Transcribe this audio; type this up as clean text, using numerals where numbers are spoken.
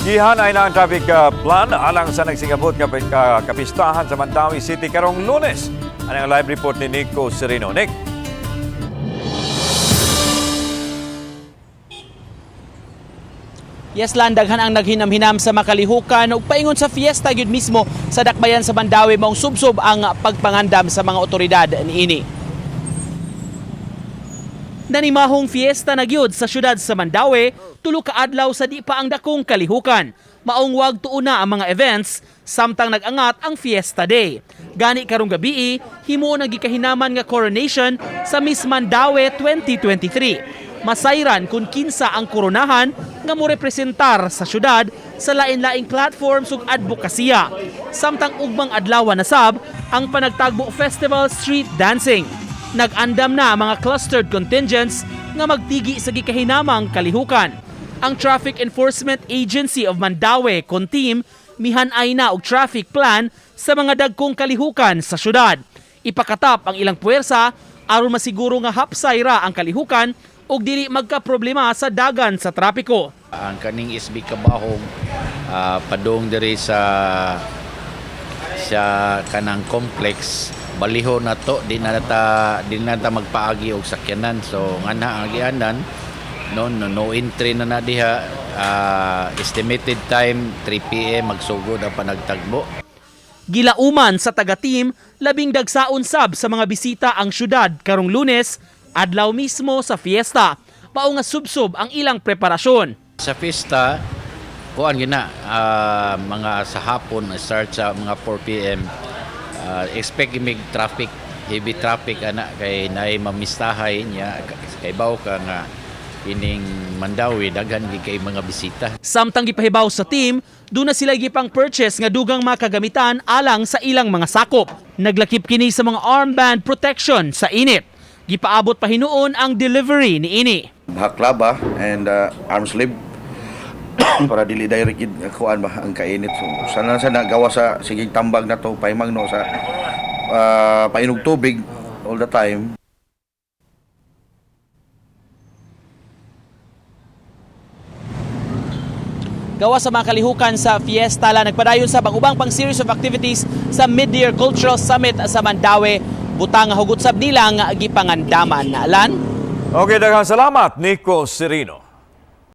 Gihan ay na ang traffic plan alang sa nagsingabot kapistahan sa Mandawi City karong Lunes. Ano ang live report ni Nico Serino? Nick? Yes, daghan ang naghinam-hinam sa makalihukan ug paingon sa fiesta gyud mismo sa dakbayan sa Mandawi maong subsob ang pagpangandam sa mga otoridad niini. Nanimahong fiesta na gyud sa syudad sa Mandawi, tulo ka adlaw sa di pa ang dakong kalihukan. Maong wag tuuna ang mga events samtang nag-angat ang Fiesta Day. Gani karong gabi, himo na gikahinaman nga coronation sa Miss Mandawi 2023. Masayran kung kinsa ang koronahan nga mo representar sa syudad sa lain-laing platforms ug advokasya. Samtang ugmang adlaw na sab ang Panagtagbo Festival Street Dancing. Nag-andam na ang mga clustered contingents nga magtigi sa gikahinamang kalihukan. Ang Traffic Enforcement Agency of Mandawi, CONTIM, mihanay na og traffic plan sa mga dagkong kalihukan sa syudad. Ipakatap ang ilang puwersa aron masiguro nga hapsay ra ang kalihukan ug dili magka-problema sa dagan sa trapiko. Ang kaning SB Kabahog padung diri sa kanang complex baliho na to di na ta magpaagi og sakyanan, so ngana ang gianan no entry na diha. Estimated time 3 PM magsugod ang panagtagbo. Gilauman sa taga-team, labing dagsaon sab sa mga bisita ang syudad karong Lunes, adlaw mismo sa fiesta. Mao nga subsob ang ilang preparasyon. Sa fiesta kuan gina mga sa hapon start sa mga 4 PM. Expect mig traffic, heavy traffic ana kay naay mamistahay niya kay baw ka nga ining Mandawi daghan kay mga bisita. Samtang gipahibaw sa team, doon na sila gipang purchase nga dugang makagamitan alang sa ilang mga sakop. Naglakip kini sa mga armband protection sa init. Gipaabot pa hinuon ang delivery ni ini. Baklava and arm sleeve para dili direct kuan ba ang kainit. So sana gawa sa sigig tambag na to paimang no sa painog tubig all the time. Gawa sa mga kalihukan sa fiesta la nagpadayon sa ubang pang series of activities sa Mid-Year Cultural Summit sa Mandawi. Butang hugot sab nilang gipangandaman. Lan? Okay, daghang salamat, Nico Serino.